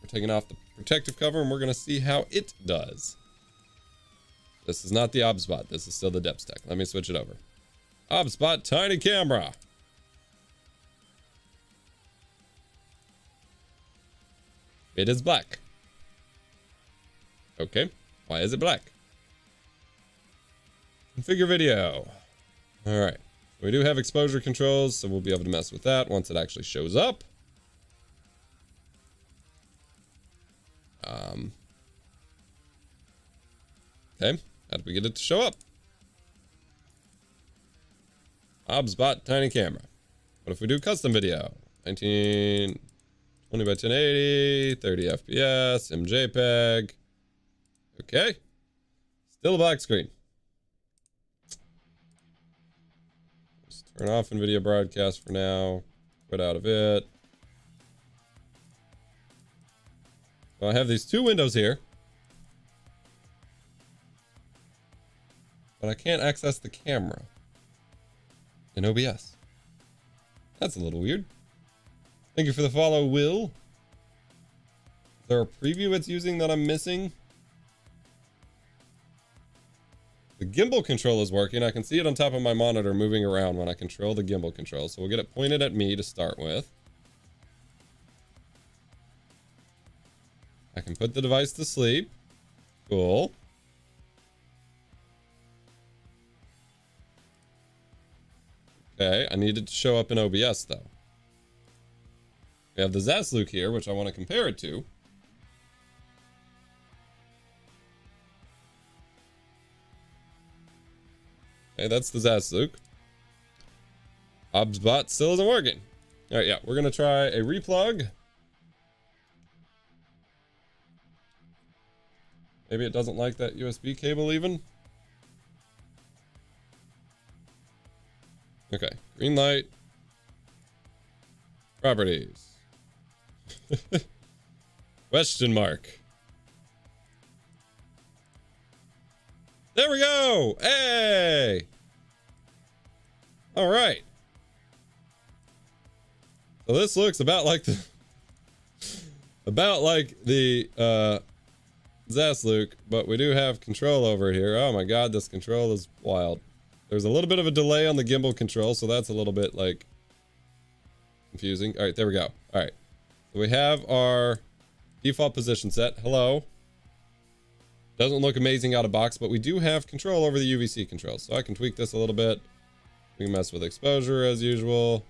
we're taking off the protective cover and we're going to see how it does. This is not the OBSBOT. This is still the Depstech. Let me switch it over. OBSBOT Tiny Camera. It is black. Okay. Why is it black? Configure video. All right. We do have exposure controls, so we'll be able to mess with that once it actually shows up. Okay, how did we get it to show up? OBSBOT Tiny Camera. What if we do custom video? 1920 by 1080, 30 FPS, MJPEG. Okay, still a black screen. Just turn off Nvidia Broadcast for now. Quit out of it. So I have these two windows here, but I can't access the camera in OBS. That's a little weird. Thank you for the follow, Will. Is there a preview it's using that I'm missing? The gimbal control is working. I can see it on top of my monitor moving around when I control the gimbal control. So we'll get it pointed at me to start with. I can put the device to sleep. Cool. Okay, I need it to show up in OBS though. We have the ZasLuke here, which I want to compare it to. Okay, that's the ZasLuke. OBSBOT still isn't working. All right, yeah, we're gonna try a replug. Maybe it doesn't like that USB cable even. Okay, green light. Properties. Question mark. There we go. Hey. All right. So this looks about like the ZasLuke, but we do have control over here. Oh my god, this control is wild. There's a little bit of a delay on the gimbal control, so that's a little bit like confusing. All right, there we go. All right, so we have our default position set. Hello. Doesn't look amazing out of box, but we do have control over the UVC control, so I can tweak this a little bit. We can mess with exposure as usual.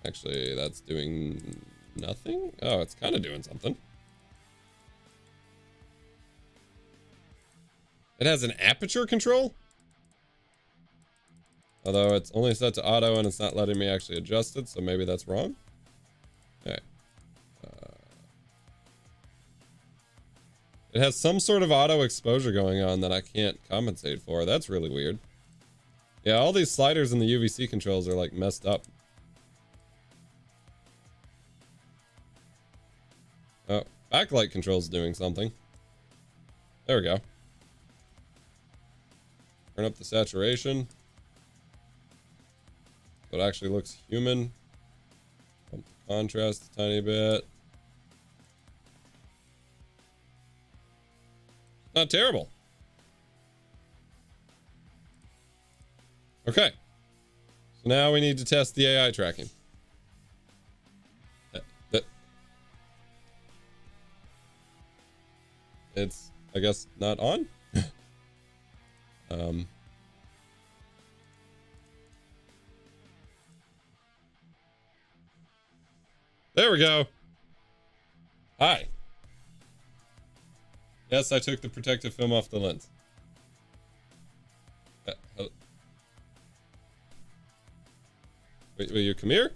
Actually, that's doing nothing. Oh, it's kind of doing something. It has an aperture control, although it's only set to auto and it's not letting me actually adjust it, so maybe that's wrong. Okay. It has some sort of auto exposure going on that I can't compensate for. That's really weird. Yeah, all these sliders in the UVC controls are like messed up. Oh, backlight control's doing something. There we go. Turn up the saturation. So it actually looks human. Bump the contrast a tiny bit. Not terrible. Okay. So now we need to test the AI tracking. It's, I guess, not on. There we go. Hi. Yes, I took the protective film off the lens. Wait, will you come here?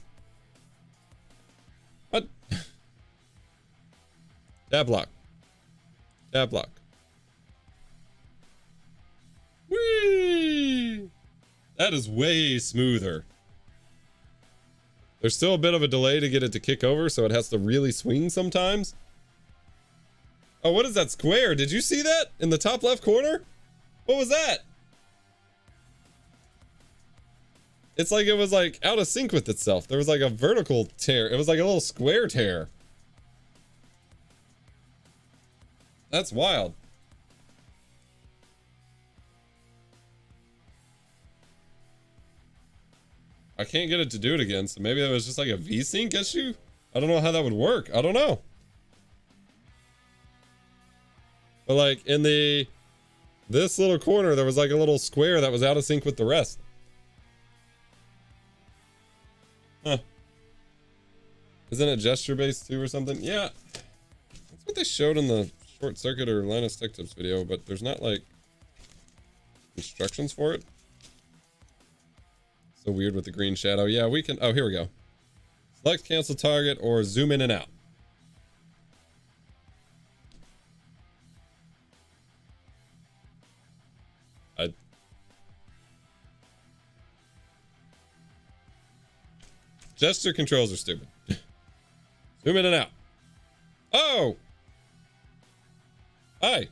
What? Tab lock. Tab lock. Whee! That is way smoother. There's still a bit of a delay to get it to kick over, so it has to really swing sometimes. Oh, what is that square? Did you see that in the top left corner? What was that? It's like it was like out of sync with itself. There was like a vertical tear. It was like a little square tear. That's wild. I can't get it to do it again, so maybe that was just like a V-Sync issue? I don't know how that would work. I don't know. But like in this little corner, there was like a little square that was out of sync with the rest. Huh. Isn't it gesture based too or something? Yeah. That's what they showed in the short circuit or Linus Tech Tips video, but there's not like instructions for it. So weird with the green shadow. Yeah, we can. Oh, here we go. Select cancel target or zoom in and out. Gesture controls are stupid. Zoom in and out. Oh! Hi.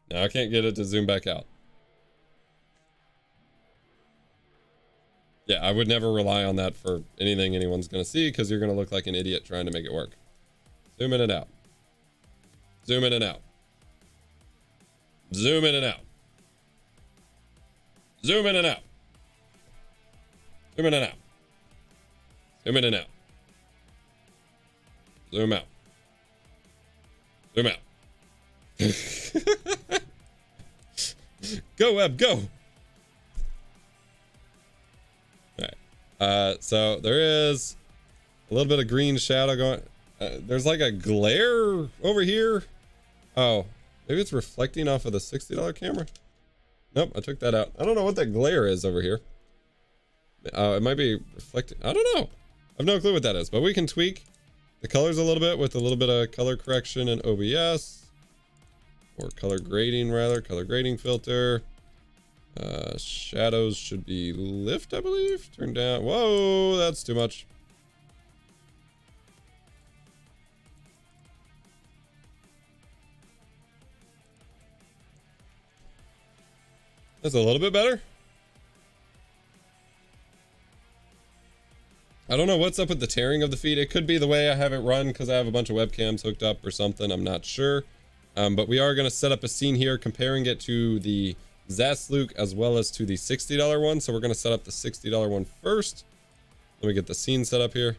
No, I can't get it to zoom back out. Yeah, I would never rely on that for anything anyone's going to see because you're going to look like an idiot trying to make it work. Zoom in and out. Zoom in and out. Zoom in and out. Zoom in and out. Zoom in and out. Zoom in and out. Zoom out. Zoom out. Go web, go. All right. So there is a little bit of green shadow going. There's like a glare over here. Oh, maybe it's reflecting off of the $60 camera. Nope, I took that out. I don't know what that glare is over here. It might be reflecting. I don't know. I have no clue what that is, but we can tweak the colors a little bit with a little bit of color correction in OBS. Or color grading rather, color grading filter. Shadows should be lift, I believe. Turn down. Whoa, that's too much. That's a little bit better. I don't know what's up with the tearing of the feed. It could be the way I have it run because I have a bunch of webcams hooked up or something. I'm not sure. But we are going to set up a scene here comparing it to the ZasLuke as well as to the $60 one. So we're going to set up the $60 one first. Let me get the scene set up here. It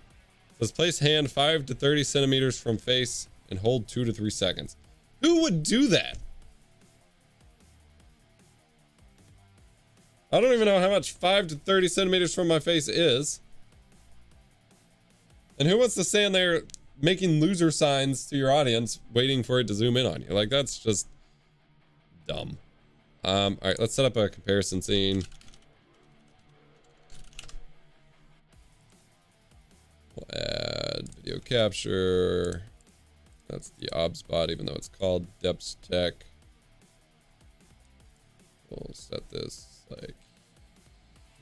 says place hand 5 to 30 centimeters from face and hold 2 to 3 seconds. Who would do that? I don't even know how much 5 to 30 centimeters from my face is. And who wants to stand there making loser signs to your audience waiting for it to zoom in on you? Like, that's just dumb. All right, let's set up a comparison scene. We'll add video capture. That's the OBSBOT, even though it's called Depstech. We'll set this like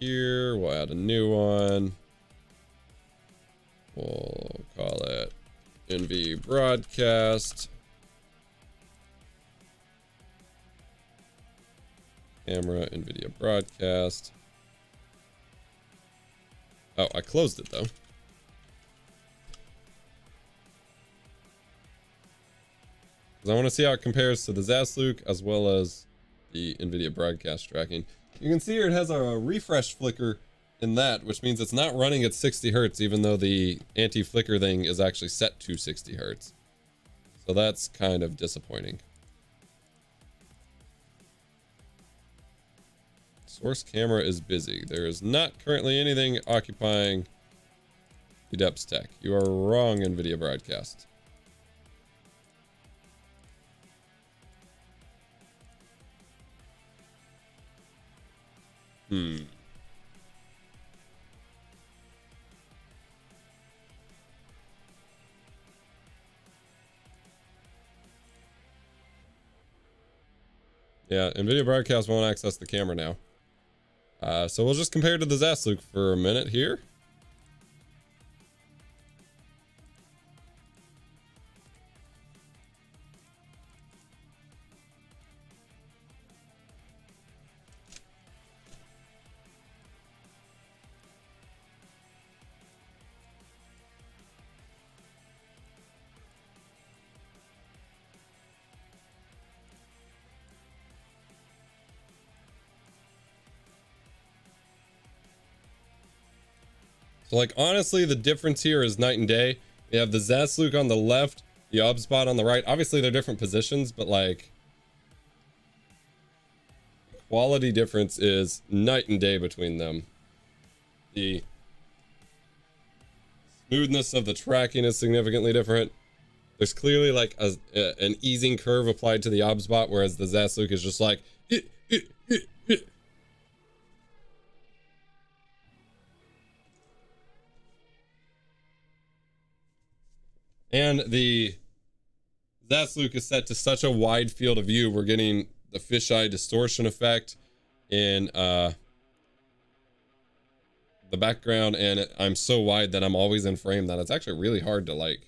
here. We'll add a new one. We'll call it Nvidia Broadcast. Camera, Nvidia Broadcast. Oh, I closed it though. Because I want to see how it compares to the ZasLuke as well as the Nvidia Broadcast tracking. You can see here it has a refresh flicker in that, which means it's not running at 60 hertz, even though the anti-flicker thing is actually set to 60 hertz. So that's kind of disappointing. Source camera is busy. There is not currently anything occupying the Depstech. You are wrong, Nvidia Broadcast. Yeah, Nvidia Broadcast won't access the camera now. So we'll just compare to the ZasLuke for a minute here. So like honestly, the difference here is night and day. You have the ZasLuke on the left, the OBSBOT on the right. Obviously they're different positions, but like quality difference is night and day between them. The smoothness of the tracking is significantly different. There's clearly like an easing curve applied to the OBSBOT, whereas the ZasLuke is just like And the ZasLuke is set to such a wide field of view, we're getting the fisheye distortion effect in the background, and I'm so wide that I'm always in frame that it's actually really hard to like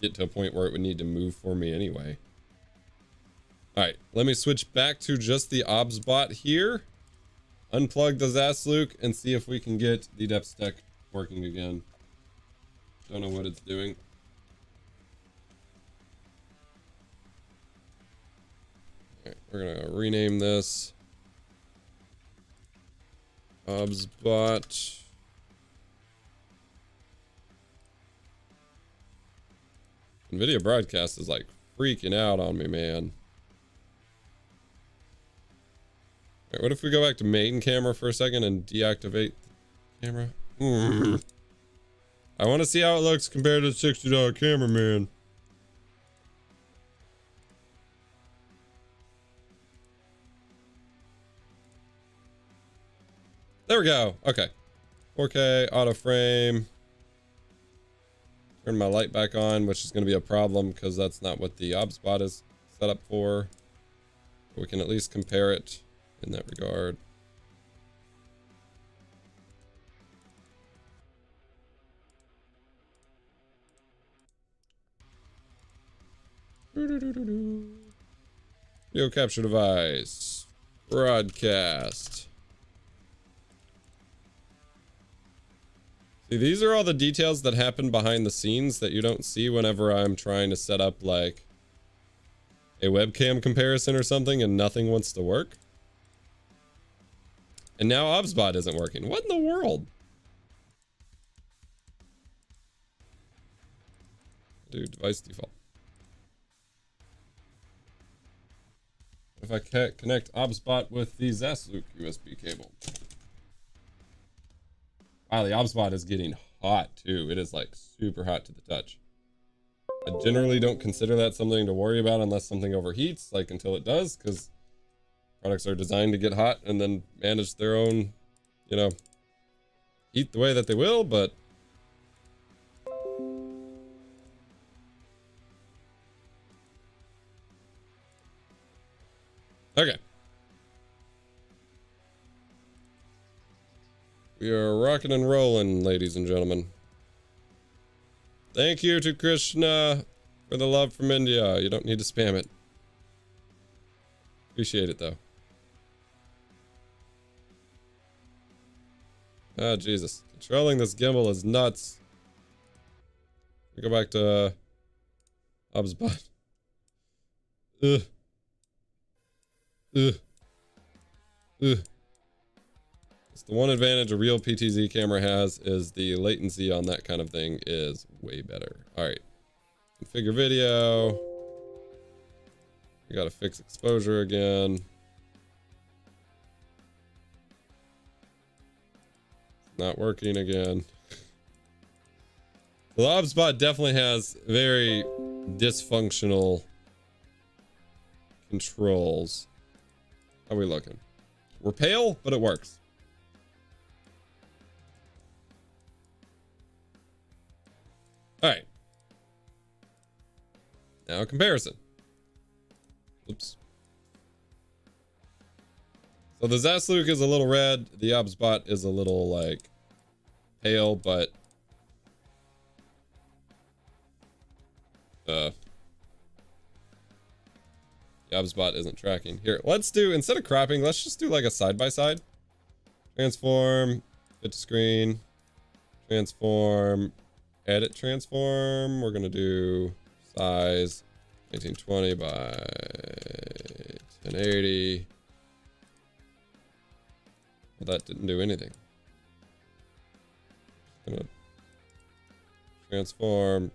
get to a point where it would need to move for me anyway. All right, let me switch back to just the OBSBOT here, unplug the ZasLuke, and see if we can get the Depstech working again. Don't know what it's doing. Alright, we're gonna rename this OBSBOT. Nvidia Broadcast is like freaking out on me, man. Alright, what if we go back to main camera for a second and deactivate the camera? I want to see how it looks compared to the $60 camera, man. There we go. Okay. 4K auto frame. Turn my light back on, which is going to be a problem because that's not what the OBSBOT is set up for. But we can at least compare it in that regard. Video capture device. Broadcast. See, these are all the details that happen behind the scenes that you don't see whenever I'm trying to set up like a webcam comparison or something and nothing wants to work. And now OBSBOT isn't working. What in the world? Do device default. If I can't connect OBSBOT with the ZasLuke USB cable. Wow, the OBSBOT is getting hot too. It is like super hot to the touch. I generally don't consider that something to worry about unless something overheats, like until it does, because products are designed to get hot and then manage their own, you know, heat the way that they will, but okay. We are rocking and rolling, ladies and gentlemen. Thank you to Krishna for the love from India. You don't need to spam it. Appreciate it, though. Ah, Jesus. Controlling this gimbal is nuts. We go back to OBSBOT. Ugh. Ugh. Ugh. It's the one advantage a real PTZ camera has is the latency on that kind of thing is way better. All right, configure video. We gotta fix exposure again. not working again. The OBSBOT definitely has very dysfunctional controls. How are we looking? We're pale, but it works. All right. Now comparison. Oops. So the ZasLuke is a little red. The OBSBOT is a little like pale, but the OBSBOT isn't tracking. Here, let's do, instead of cropping, let's just do like a side-by-side. Transform, fit to screen, transform, edit transform. We're gonna do size 1920 by 1080. Well, that didn't do anything. Gonna transform,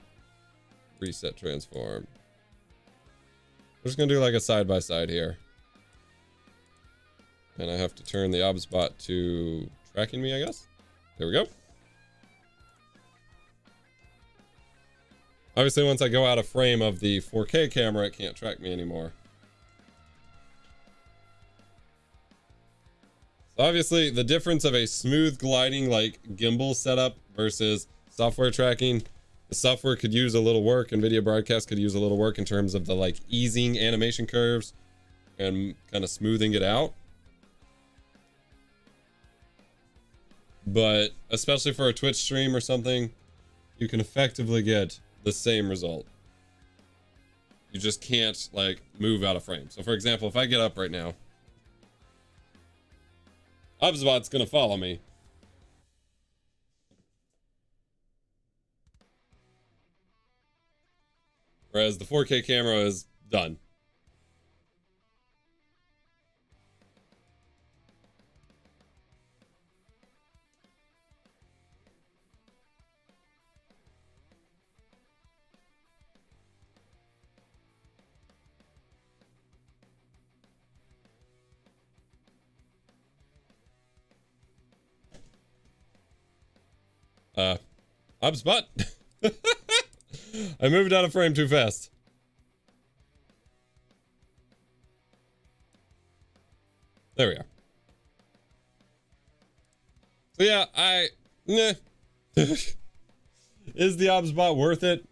reset transform. We're just gonna do like a side-by-side here. And I have to turn the OBSBOT to tracking me, I guess. There we go. Obviously, once I go out of frame of the 4K camera, it can't track me anymore. So obviously, the difference of a smooth gliding like gimbal setup versus software tracking, the software could use a little work. Nvidia Broadcast could use a little work in terms of the like easing animation curves and kind of smoothing it out. But especially for a Twitch stream or something, you can effectively get the same result. You just can't like move out of frame. So for example, if I get up right now, OBSBOT's gonna follow me. Whereas the 4K camera is done. OBSBOT. I moved out of frame too fast. There we are. So yeah, is the OBSBOT worth it?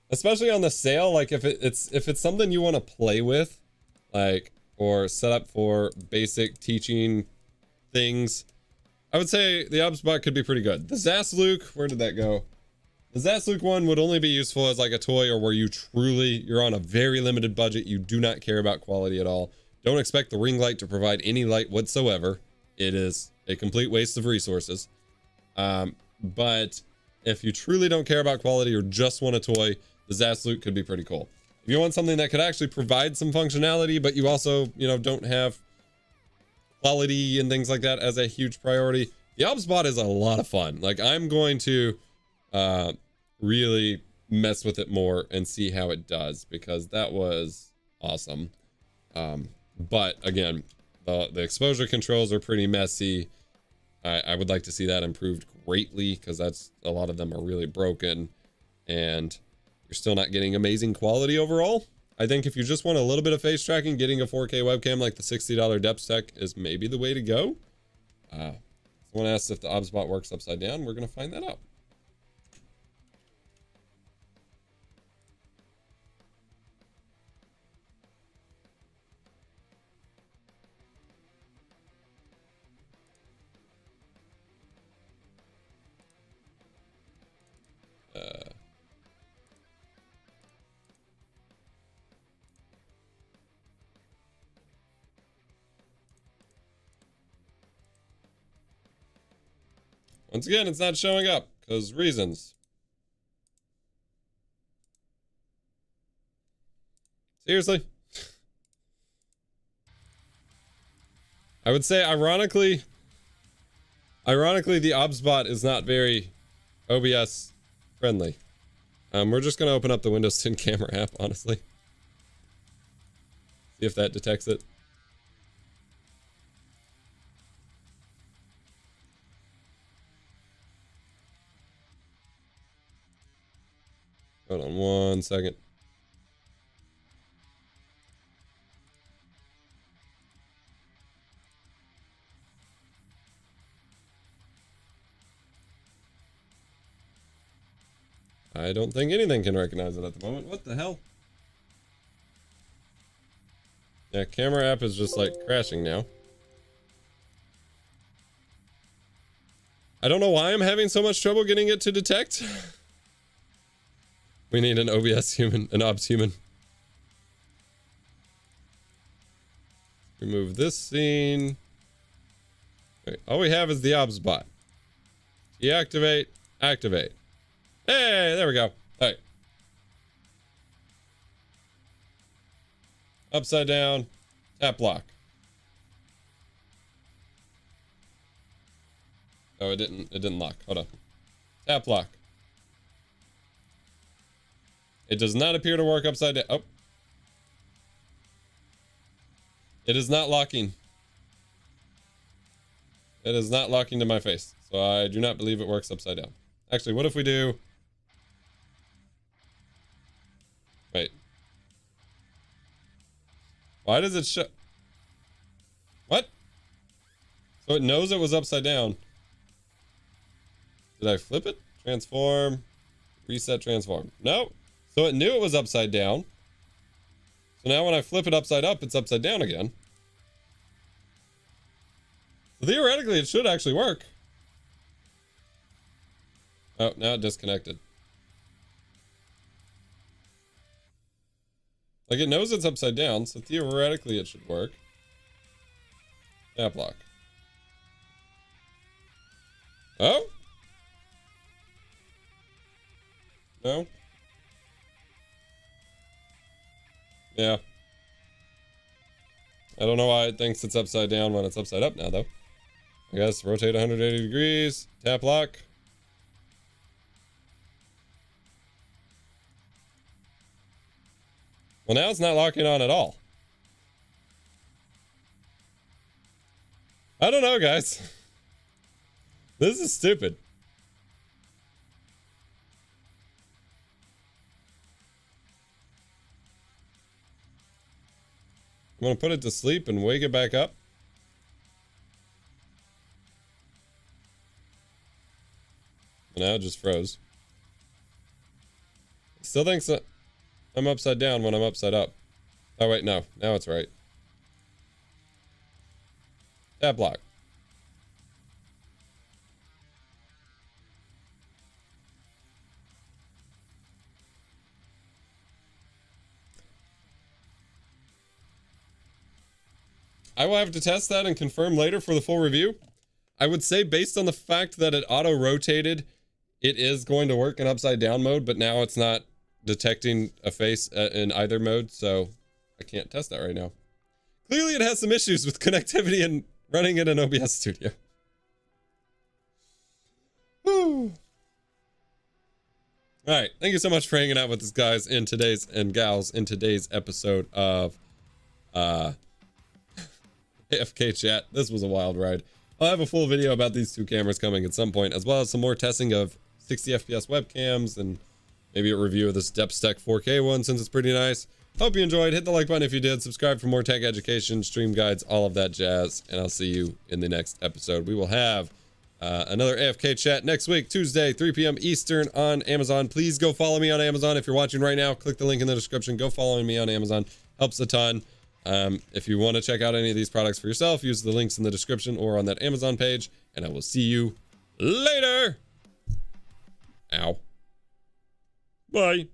Especially on the sale, like if it's something you want to play with, like, or set up for basic teaching things, I would say the OBSBOT could be pretty good. The ZasLuke, where did that go? The ZasLuke one would only be useful as like a toy or where you're on a very limited budget. You do not care about quality at all. Don't expect the ring light to provide any light whatsoever. It is a complete waste of resources. But if you truly don't care about quality or just want a toy, the ZasLuke could be pretty cool. If you want something that could actually provide some functionality, but you also, don't have quality and things like that as a huge priority, the OBSBOT is a lot of fun. Like, I'm going to really mess with it more and see how it does, because that was awesome. But again, the exposure controls are pretty messy. I would like to see that improved greatly, because a lot of them are really broken and you're still not getting amazing quality overall. I think if you just want a little bit of face tracking, getting a 4K webcam like the $60 Depstech is maybe the way to go. Someone asked if the OBSBOT works upside down. We're going to find that out. Once again, it's not showing up because reasons. Seriously? I would say ironically the OBSBOT is not very OBS friendly. We're just gonna open up the Windows 10 camera app, honestly. See if that detects it. 1 second. I don't think anything can recognize it at the moment. What the hell? Yeah, camera app is just like crashing now. I don't know why I'm having so much trouble getting it to detect. We need an OBS human, an OBS human. Remove this scene. Wait, all we have is the OBSBOT. Deactivate, activate. Hey, there we go. All right. Upside down, tap lock. Oh, it didn't lock. Hold on. Tap lock. It does not appear to work upside down. Oh. It is not locking. It is not locking to my face. So I do not believe it works upside down. Actually, what if we do... Wait. Why does it show... What? So it knows it was upside down. Did I flip it? Transform. Reset transform. No. So it knew it was upside down. So now when I flip it upside up, it's upside down again. So theoretically, it should actually work. Oh, now it disconnected. Like, it knows it's upside down, so theoretically it should work. Tap lock. Oh? No? Yeah. I don't know why it thinks it's upside down when it's upside up now, though. I guess rotate 180 degrees. Tap lock. Well, now it's not locking on at all. I don't know, guys. This is stupid. I'm gonna put it to sleep and wake it back up. And now it just froze. It still thinks that I'm upside down when I'm upside up. Oh wait, no. Now it's right. Tab block. I will have to test that and confirm later for the full review. I would say based on the fact that it auto-rotated, it is going to work in upside down mode, but now it's not detecting a face in either mode, so I can't test that right now. Clearly it has some issues with connectivity and running in an OBS studio. Woo. Alright, thank you so much for hanging out with us, guys, in today's, and gals, in today's episode of AFK chat. This was a wild ride. I'll have a full video about these two cameras coming at some point, as well as some more testing of 60 FPS webcams and maybe a review of this Depstech 4K one, since it's pretty nice. Hope you enjoyed. Hit the like button if you did. Subscribe for more tech education, stream guides, all of that jazz. And I'll see you in the next episode. We will have another AFK chat next week, Tuesday, 3 p.m. Eastern on Amazon. Please go follow me on Amazon. If you're watching right now, click the link in the description. Go follow me on Amazon. Helps a ton. If you want to check out any of these products for yourself, use the links in the description or on that Amazon page. And I will see you later. Ow. Bye.